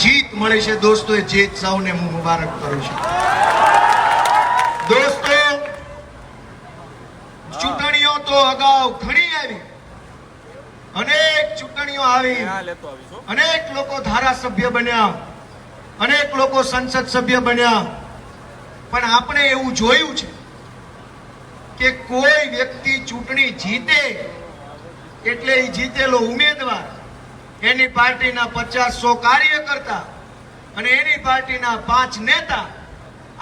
જીત મળી છે દોસ્તો, એ જીત સૌને હું મુબારક કરું છું. દોસ્તો, ચૂંટણીઓ તો અગાઉ ઘણી આવી, અનેક ચૂંટણીઓ આવી, અનેક લોકો ધારાસભ્ય બન્યા, અનેક લોકો સંસદ સભ્ય બન્યા, પણ આપણે એવું જોયું છે કે કોઈ વ્યક્તિ ચૂંટણી જીતે એટલે એ જીતેલો ઉમેદવાર, એની પાર્ટીના 50-100 કાર્યકર્તા અને એની પાર્ટીના 5 નેતા,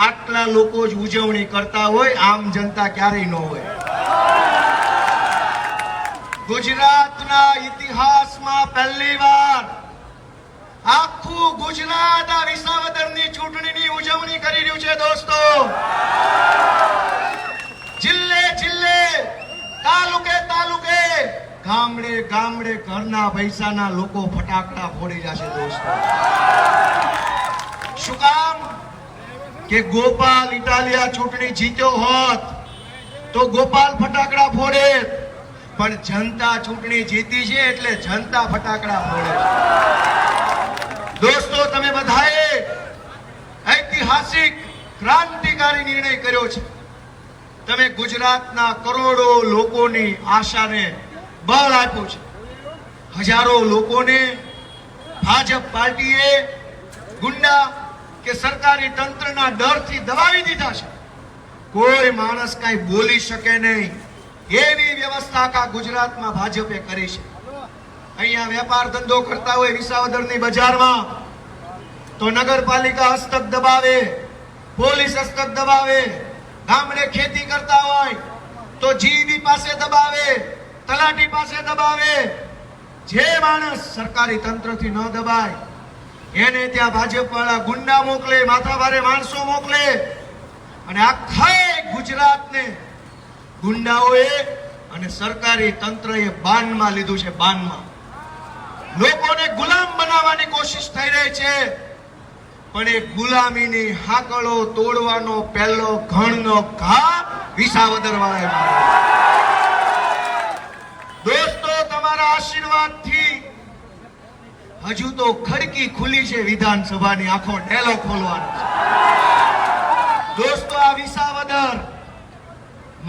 આટલા લોકો જ ઉજવણી કરતા હોય, આમ જનતા ક્યારેય ન હોય. ગુજરાતના ઇતિહાસમાં પહેલીવાર આખું ગુજરાત આ વિસાવદરની ચૂંટણીની ઉજવણી કરી રહ્યું છે દોસ્તો. જિલ્લે જિલ્લે, તાલુકે તાલુકે, ગામડે ગામડે ઘરના પૈસાના લોકો ફટાકડા ફોડી જશે દોસ્તો. શું કામ? કે ગોપાલ ઇટાલિયા ચૂંટણી જીત્યો હોત તો ગોપાલ ફટાકડા ફોડે, પણ જનતા ચૂંટણી જીતી છે એટલે જનતા ફટાકડા ફોડે છે. દોસ્તો, તમે બધાએ ઐતિહાસિક ક્રાંતિકારી નિર્ણય કર્યો છે. તમે ગુજરાતના કરોડો લોકોની આશાને બળ આપ્યું છે. હજારો લોકોને ભાજપ પાર્ટીએ ગુંડા કે સરકારી તંત્રના ડરથી દબાવી દીધા છે. કોઈ માણસ કઈ બોલી શકે નહીં એવી વ્યવસ્થા આખા ગુજરાતમાં ભાજપે કરી છે. અહીંયા વેપાર ધંધો કરતા હોય વિસાવદરની બજારમાં તો નગરપાલિકા હસ્તક દબાવે, પોલીસ હસ્તક દબાવે, ગામડે ખેતી કરતા હોય તો જીબી પાસે દબાવે, તલાટી પાસે દબાવે. જે માણસ સરકારી તંત્રથી ન દબાય એને ત્યાં ભાજપ વાળા ગુંડા મોકલે, માથાભારે માણસો મોકલે, અને આખા ગુજરાતને ગુંડાઓએ અને સરકારી તંત્રએ બાનમાં લીધું છે. બાનમાં લોકોને ગુલામ બનાવવાની કોશિશ થઈ રહી છે, પણ એ ગુલામીની હાકળો તોડવાનો પહેલો ઘણનો ઘા વિસાવદર વાળાએ માર્યો. દોસ્તો, તમારા આશીર્વાદથી હજુ તો ખડકી ખુલી છે વિધાનસભાની, આખો ડેલો ખોલવાનો છે. દોસ્તો, આ વિસાવદર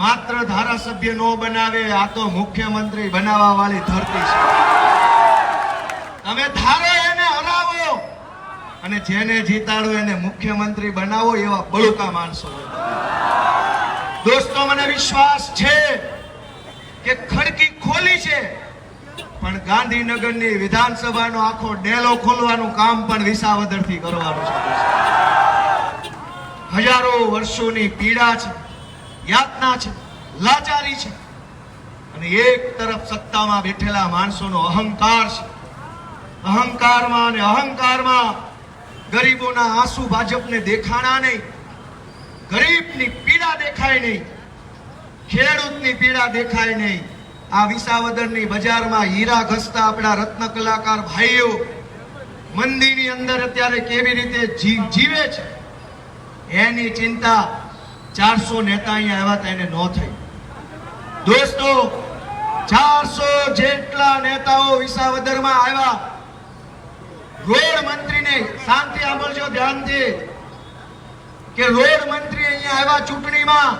માત્ર ધારાસભ્ય નો બનાવે, આ તો મુખ્યમંત્રી બનાવવા વાળી ધરતી છે. તમે ધારો એને હરાવો અને જેને જીતાડો એને મુખ્યમંત્રી બનાવો, એવા બળુકા માણસો. દોસ્તો, મને વિશ્વાસ છે કે ખડકી ખોલી છે, પણ ગાંધીનગરની વિધાનસભાનો આખો ડેલો ખોલવાનું કામ પણ વિસાવદરથી કરવાનું છે. હજારો વર્ષોની પીડા છે, યાતના છે, લાચારી છે, અને એક તરફ સત્તામાં બેઠેલા માણસોનો અહંકાર છે. અહંકારમાં અને અહંકારમાં ગરીબોના આંસુ ભાજપને દેખાણા નહીં, ગરીબની પીડા દેખાય નહીં, ખેડૂતની પીડા દેખાય નહીં. આ વિસાવદરની બજારમાં હીરા ઘસતા આપણા રત્ન કલાકાર ભાઈઓ મંદીની અંદર અત્યારે કેવી રીતે જીવે છે એની ચિંતા 400 નેતા અહીંયા આવ્યા હતા એને ન થઈ. દોસ્તો, 400 જેટલા નેતાઓ વિસાવદરમાં આવ્યા. રોડ મંત્રીને શાંતિ સાંભળજો ધ્યાનથી, કે રોડ મંત્રી અહીંયા આવ્યા ચૂંટણીમાં,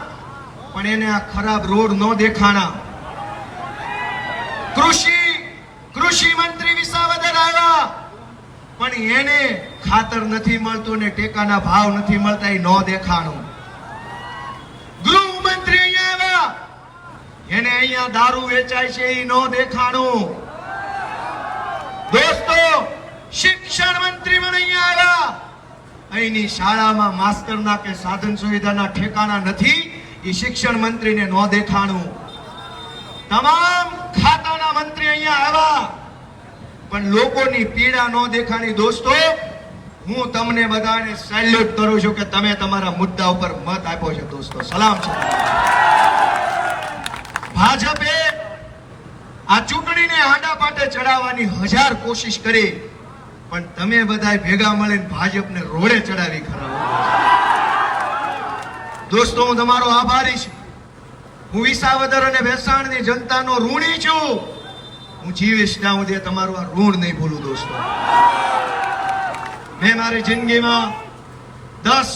પણ એને આ ખરાબ રોડ ન દેખાણા. કૃષિ મંત્રી વિસાવદર આવ્યા, પણ એને ખાતર નથી મળતું ને ટેકાના ભાવ નથી મળતા, એ ન દેખાણું. ગૃહમંત્રી અહીંયા આવ્યા, એને અહીંયા દારૂ વેચાય છે એ ન દેખાણું. દોસ્તો, શિક્ષણ મંત્રી પણ અહીંયા આવ્યા, અહીંની શાળામાં માસ્ટરના કે સાધન સુવિધાના ઠેકાણા નથી, એ શિક્ષણ મંત્રીને ન દેખાણું. તમામ ખાતાના મંત્રી અહીંયા આવ્યા, પણ લોકોની પીડા ન દેખાણી. દોસ્તો, હું તમને બધાને સેલ્યુટ કરું છું કે તમે તમારા મુદ્દા ઉપર મત આપ્યો છે. દોસ્તો, સલામ છે. ભાજપે આ ચૂંટણીને આડા પાટે ચડાવવાની 1000 કોશિશ કરી, પણ તમે બધા ભેગા મળીને ભાજપને રોડે ચડાવી ખરા. દોસ્તો, હું તમારો આભારી છું. હું વિસાવદર અને ભેસાણની જનતાનો ઋણી છું. હું જીવીશ ત્યાં સુધી તમારું આ ઋણ નહીં ભૂલું. દોસ્તો, મેં મારી જિંદગીમાં 10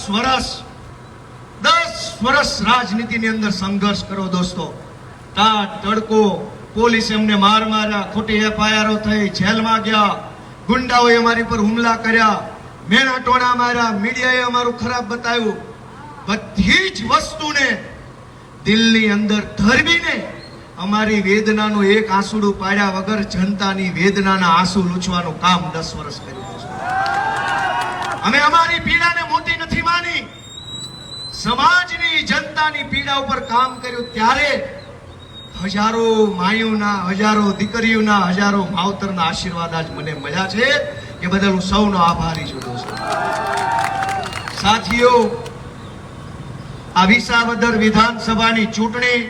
વર્ષ રાજનીતિની અંદર સંઘર્ષ કર્યો દોસ્તો. તાટ તડકો, પોલીસે અમને માર્યા, ખોટી એફઆઈઆરો થઈ, જેલમાં ગયા, ગુંડાઓએ અમારી પર હુમલા કર્યા, મેણા ટોણા માર્યા, મીડિયાએ અમારું ખરાબ બતાવ્યું. બધી જ વસ્તુને દિલની અંદર ધરવીને અમારી વેદનાનું એક આંસુડું પાડ્યા વગર જનતાની વેદનાના આંસુ લૂછવાનું કામ 10 વર્ષ કર્યું. અમે અમારી પીડાને મોટી નથી માની, સમાજની જનતાની પીડા ઉપર કામ કર્યું. ત્યારે હજારો માયુના, હજારો દીકરીઓના, હજારો માવતરના આશીર્વાદ આજ મને મળ્યા છે. એ બદલ હું સૌનો આભારી છું દોસ્તો. સાથીઓ, આ વિસાવદર વિધાનસભાની ચૂંટણી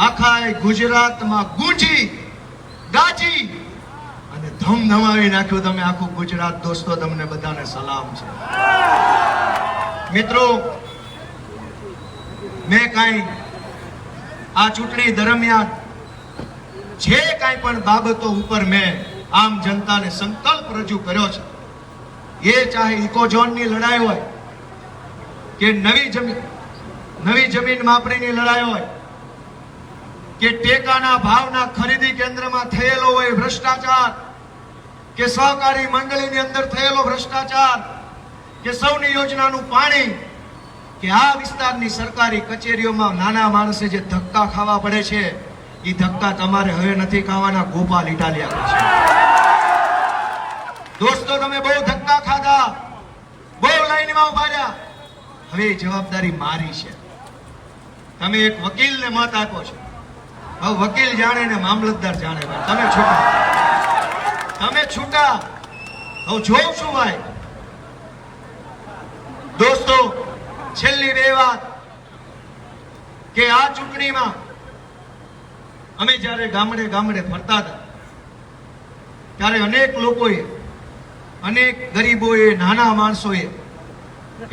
આખા ગુજરાતમાં ગુંજી ગાજી અને ધમધમાવી નાખ્યું. તમે આખું ગુજરાત દોસ્તો, તમને બધાને સલામ છે. મિત્રો, મેં કાંઈ આ ચૂંટણી દરમિયાન જે કાંઈ પણ બાબતો ઉપર મેં આમ જનતાને સંકલ્પ રજૂ કર્યો છે, એ ચાહે ઇકોઝોનની લડાઈ હોય કે નવી જમીન માપણીની લડાઈ હોય કે ટેકાના ભાવના ખરીદી કેન્દ્રમાં થયેલો હોય ભ્રષ્ટાચાર, કે સહકારી મંડળીની અંદર થયેલો ભ્રષ્ટાચાર, કે સૌની યોજનાનું પાણી, કે આ વિસ્તારની સરકારી કચેરીઓમાં નાના માણસે જે ધક્કા ખાવા પડે છે, એ ધક્કા તમારે હવે નથી ખાવાના. ગોપાલ ઇટાલિયા છે દોસ્તો. તમે બહુ ધક્કા ખાધા, બહુ લાઈનમાં ઉભા રહ્યા. હવે જવાબદારી મારી છે. તમે એક વકીલને મત આપો છો, હવે વકીલ જાણે ને મામલતદાર જાણે. તમે છૂટા. હવે જોઉં છું ભાઈ દોસ્તો. છેલ્લી 2 વાત કે આ ચૂંટણીમાં અમે જ્યારે ગામડે ફરતા હતા ત્યારે અનેક લોકોએ, અનેક ગરીબોએ, નાના માણસોએ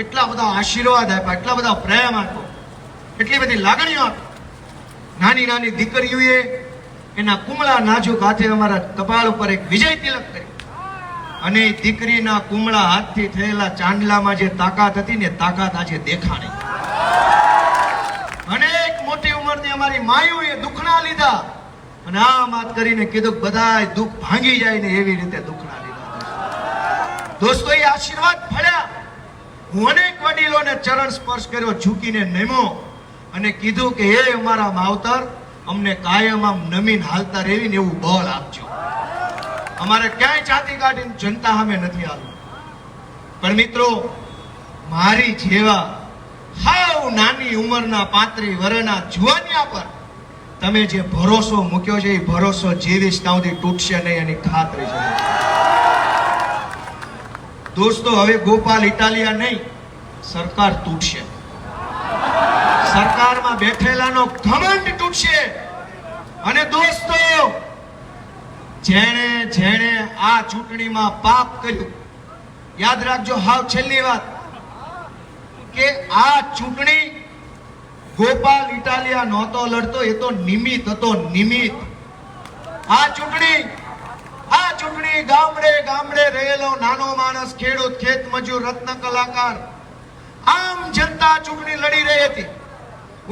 એટલા બધા આશીર્વાદ આપ્યા, એટલા બધા પ્રેમ આપ્યો, એટલી બધી લાગણીઓ આપી. નાની દીકરીઓએ એના કુમળા નાજુક હાથે અમારા કપાળ ઉપર એક વિજય તિલક કર્યું. અને દીકરીના કુમળા હાથથી થયેલા ચાંદલામાં જે તાકાત હતી ને, તાકાત આજે દેખાણી. અનેક મોટી ઉંમરની અમારી માયુએ દુખણા લીધા અને આમ વાત કરીને કીધું બધાય દુઃખ ભાંગી જાય ને એવી રીતે દુખણા લીધા. દોસ્તો, એ આશીર્વાદ ફળ્યા. હું અનેક વડીલોને ચરણ સ્પર્શ કર્યો, ઝૂકીને નમ્યો અને કીધું કે હે અમારા માવતર, અમને કાયમ આમ નમીન હાલતા રહેવીને એવું બળ આપજો. અમારે ક્યાંય છાતી કાઢીને જનતા સામે નથી હાલવું. પણ મિત્રો, મારી જેવા હાવ નાની ઉંમરના 35 વર્ષના જુવાનિયા પર તમે જે ભરોસો મૂક્યો છે, એ ભરોસો જીવીશ ત્યાં સુધી તૂટશે નહીં, એની ખાતરી છે દોસ્તો. હવે ગોપાલ ઇટાલિયા નહીં, સરકાર તૂટશે. સરકારમાં બેઠેલાનો ઘમંડ તૂટશે. અને દોસ્તો, જેણે આ ચૂંટણીમાં પાપ કર્યું, યાદ રાખજો. હાવ છેલ્લી વાત કે આ ચૂંટણી ગોપાલ ઇટાલિયા નહોતો લડતો, એ તો નિમિત્ત હતો. નિમિત્ત. આ ચૂંટણી ગામડે રહેલો નાનો માણસ, ખેડૂત, ખેત મજૂર, રત્ન કલાકાર, આમ જનતા ચૂંટણી લડી રહી હતી.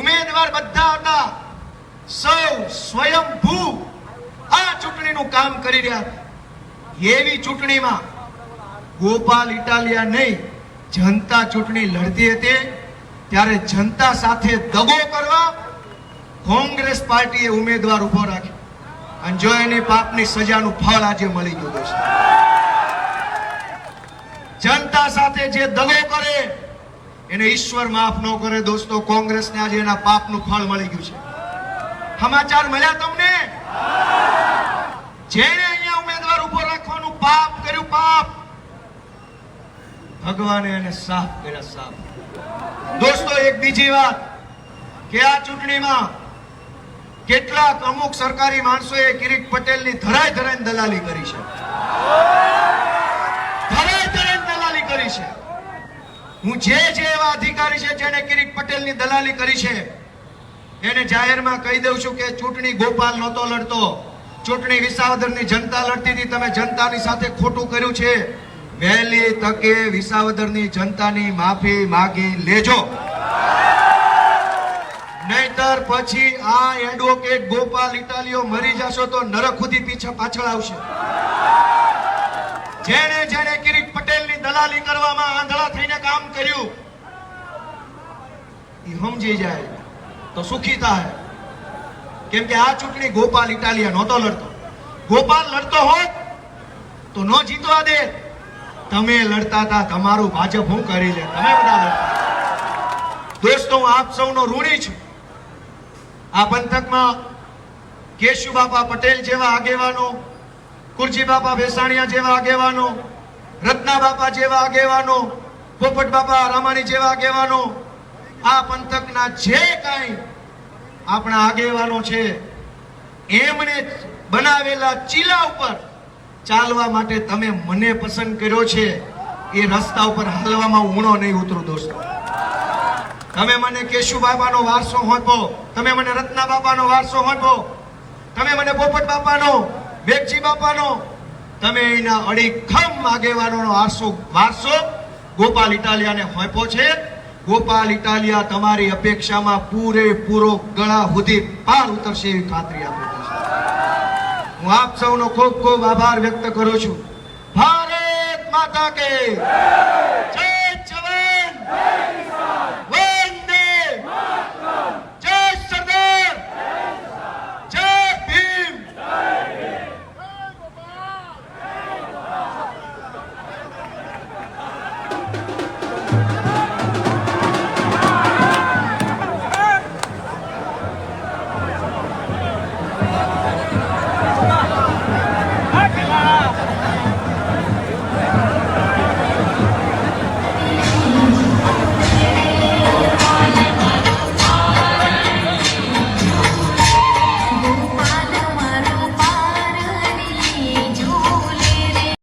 ઉમેદવાર બધા હતા, સૌ સ્વયંભૂ આ ચૂંટણીનું કામ કરી રહ્યા હતા. એવી ચૂંટણીમાં ગોપાલ ઇટાલિયા નહીં, જનતા ચૂંટણી લડતી હતી. ત્યારે જનતા સાથે દગો કરવા કોંગ્રેસ પાર્ટીએ ઉમેદવાર ઉભો રાખ્યો. અને જો એની પાપની સજાનું ફળ આજે મળી ગયું છે. જનતા સાથે જે દગો કરે એને ઈશ્વર માફ ન કરે દોસ્તો. કોંગ્રેસને આજે એના પાપનું ફળ મળી ગયું છે. સમાચાર મળ્યા તમને? જેને અહીંયા ઉમેદવાર ઉભો રાખવાનું પાપ કર્યું, પાપ, ભગવાને એને સાફ કર્યા, સાફ. દોસ્તો, એક બીજી વાત કે આ ચૂંટણીમાં કેટલાક અમુક સરકારી માણસોએ કિરીટ પટેલની ધરાઈને દલાલી કરી છે. દલાલી કરી છે. હું જે એવા અધિકારી છે જેને કિરીટ પટેલની દલાલી કરી છે, એને જાહેરમાં કહી દઉં છું કે ચૂંટણી ગોપાલ નહોતો લડતો, ચૂંટણી વિસાવદરની જનતા લડતી હતી. તમે જનતાની સાથે ખોટું કર્યું છે. વહેલી તકે વિસાવદરની જનતાની માફી માગી લેજો, નહીતર પછી આ એડવોકેટ ગોપાલ ઇટાલિયો મરી જશો તો નરક સુધી પાછળ આવશે. જેણે જેણે કિરીટ પટેલની દલાલી કરવામાં આંધળા થઈને કામ કર્યું એ સમજી જાય તો સુખી થાય. કેમ કે આ ચૂંટણી ગોપાલ ઇટાલિયા નહોતો લડતો. ગોપાલ લડતો હોત તો ન જીતવા દે. તમે લડતા હતા, તમારું ભાજપ હું કરી લે, તમે બધા લડતા. દોસ્તો, હું આપ સૌનો ઋણી છું. આ પંથકમાં કેશુ બાપા પટેલ જેવા આગેવાનો, કુરજી બાપા ભેસાણીયા જેવા આગેવાનો, રત્ના બાપા જેવા આગેવાનો, પોપટ બાપા રામાણી જેવા આગેવાનો, આ પંથકના જે કાંઈ આપણા આગેવાનો છે એમણે બનાવેલા ચીલા ઉપર ચાલવા માટે તમે મને પસંદ કર્યો છે. એ રસ્તા ઉપર હાલવામાં ઊણો નહીં ઉતરું દોસ્તો. તમે મને કેશુ બાપાનો વારસો હોંપો, તમે મને રત્ના બાપાનો વારસો હોંપો, તમે મને પોપટ બાપાનો, બેગજી બાપાનો, તમે એના અડીખમ આગેવાનોનો વારસો ગોપાલ ઇટાલિયાને હોંપો છે. ગોપાલ ઇટાલિયા તમારી અપેક્ષામાં પૂરેપૂરો ગળા સુધી પાર ઉતરશે એવી ખાતરી આપું છું. હું આપ સૌનો ખૂબ ખૂબ આભાર વ્યક્ત કરું છું. ભારત માતા કે જય.